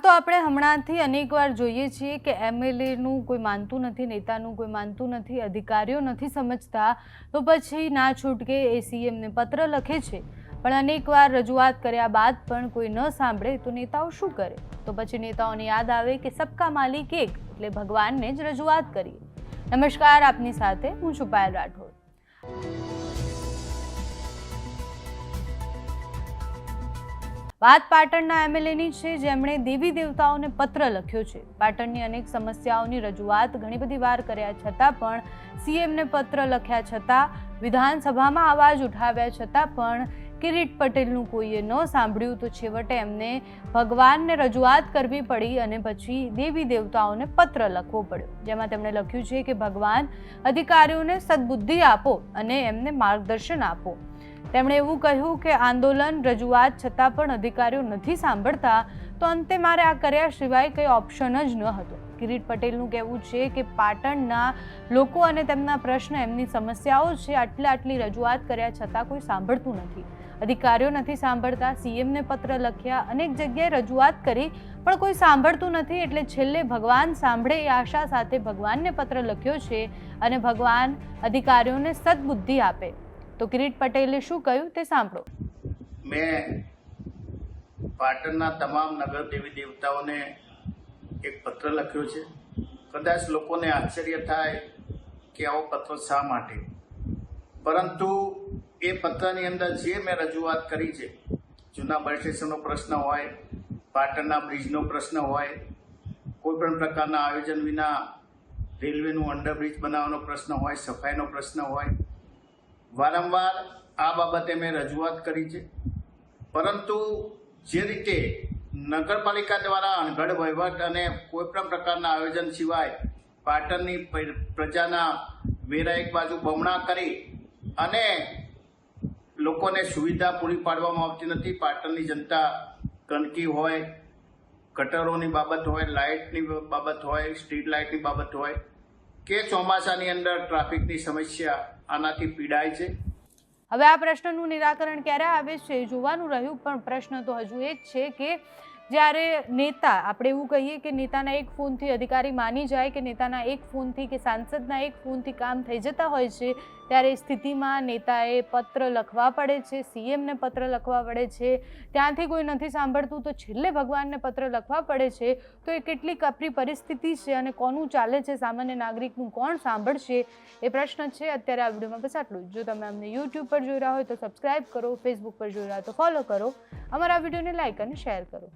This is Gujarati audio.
આમ તો આપણે હમણાંથી અનેકવાર જોઈએ છીએ કે એમએલએનું કોઈ માનતું નથી, નેતાનું કોઈ માનતું નથી, અધિકારીઓ નથી સમજતા, તો પછી ના છૂટકે એ સીએમને પત્ર લખે છે, પણ અનેકવાર રજૂઆત કર્યા બાદ પણ કોઈ ન સાંભળે તો નેતાઓ શું કરે? તો પછી નેતાઓને યાદ આવે કે સબકા માલિક એક, એટલે ભગવાનને જ રજૂઆત કરીએ. નમસ્કાર, આપની સાથે હું છું પાયલ રાઠોડ. વાત પાટણના એમએલએની છે, જેમણે દેવી દેવતાઓને પત્ર લખ્યો છે. પાટણની અનેક સમસ્યાઓની રજૂઆત ઘણી બધી વાર કર્યા છતાં પણ, સીએમને પત્ર લખ્યા છતાં, વિધાનસભામાં અવાજ ઉઠાવ્યા છતાં પણ કિરીટ પટેલનું કોઈએ ન સાંભળ્યું, તો છેવટે એમને ભગવાનને રજૂઆત કરવી પડી અને પછી દેવી દેવતાઓને પત્ર લખવો પડ્યો, જેમાં તેમણે લખ્યું છે કે ભગવાન, અધિકારીઓને સદબુદ્ધિ આપો અને એમને માર્ગદર્શન આપો. તેમણે એવું કહ્યું કે આંદોલન, રજૂઆત છતાં પણ અધિકારીઓ નથી સાંભળતા, તો અંતે મારે આ કર્યા સિવાય કંઈ ઓપ્શન જ ન હતો. કિરીટ પટેલનું કહેવું છે કે પાટણના લોકો અને તેમના પ્રશ્ન, એમની સમસ્યાઓ છે, આટલી રજૂઆત કર્યા છતાં કોઈ સાંભળતું નથી. અધિકારીઓ નથી સાંભળતા, સીએમને પત્ર લખ્યા, અનેક જગ્યાએ રજૂઆત કરી, પણ કોઈ સાંભળતું નથી. એટલે છેલ્લે ભગવાન સાંભળે એ આશા સાથે ભગવાનને પત્ર લખ્યો છે અને ભગવાન અધિકારીઓને સદબુદ્ધિ આપે. તો કિરીટ પટેલે શું કહ્યું તે સાંભળો. મેં પાટણના તમામ નગર દેવી દેવતાઓને એક પત્ર લખ્યો છે. કદાચ લોકોને આશ્ચર્ય થાય કે આવો પત્ર શા માટે, પરંતુ એ પત્રની અંદર જે મેં રજૂઆત કરી છે, જૂના બસ સ્ટેશનનો પ્રશ્ન હોય, પાટણના બ્રિજનો પ્રશ્ન હોય, કોઈ પણ પ્રકારના આયોજન વિના રેલવેનું અંડરબ્રિજ બનાવવાનો પ્રશ્ન હોય, સફાઈનો પ્રશ્ન હોય, વારંવાર આ બાબતે મેં રજૂઆત કરી છે. પરંતુ જે રીતે નગરપાલિકા દ્વારા અણઘડ વહીવટ અને કોઈ પણ પ્રકારના આયોજન સિવાય પાટણની પ્રજાના વેરા એક બાજુ બમણા કરી અને લોકોને સુવિધા પૂરી પાડવામાં આવતી નથી. પાટણની જનતા ગંદકી હોય, ગટરોની બાબત હોય, લાઇટની બાબત હોય, સ્ટ્રીટ લાઇટની બાબત હોય કે ચોમાસાની અંદર ટ્રાફિકની સમસ્યા, આનાથી પીડાય છે. હવે આ પ્રશ્નનું નિરાકરણ ક્યારે આવે છે જોવાનું રહ્યું, પણ પ્રશ્ન તો હજુ એ જ છે કે જ્યારે નેતા, આપણે એવું કહીએ કે નેતાના એક ફોનથી અધિકારી માની જાય કે નેતાના એક ફોનથી કે સાંસદના એક ફોનથી કામ થઈ જતા હોય છે, ત્યારે સ્થિતિમાં નેતાએ પત્ર લખવા પડે છે, સીએમને પત્ર લખવા પડે છે. ત્યાંથી કોઈ નથી સાંભળતું તો છેલ્લે ભગવાનને પત્ર લખવા પડે છે. તો એ કેટલી કપરી પરિસ્થિતિ છે અને કોનું ચાલે છે, સામાન્ય નાગરિકનું કોણ સાંભળશે, એ પ્રશ્ન છે. અત્યારે આ વિડીયોમાં બસ આટલું જ. જો તમે અમને યુટ્યુબ પર જોઈ રહ્યા હોય તો સબસ્ક્રાઈબ કરો, ફેસબુક પર જોઈ રહ્યા હોય તો ફોલો કરો, અમારા વિડીયોને લાઇક અને શેર કરો.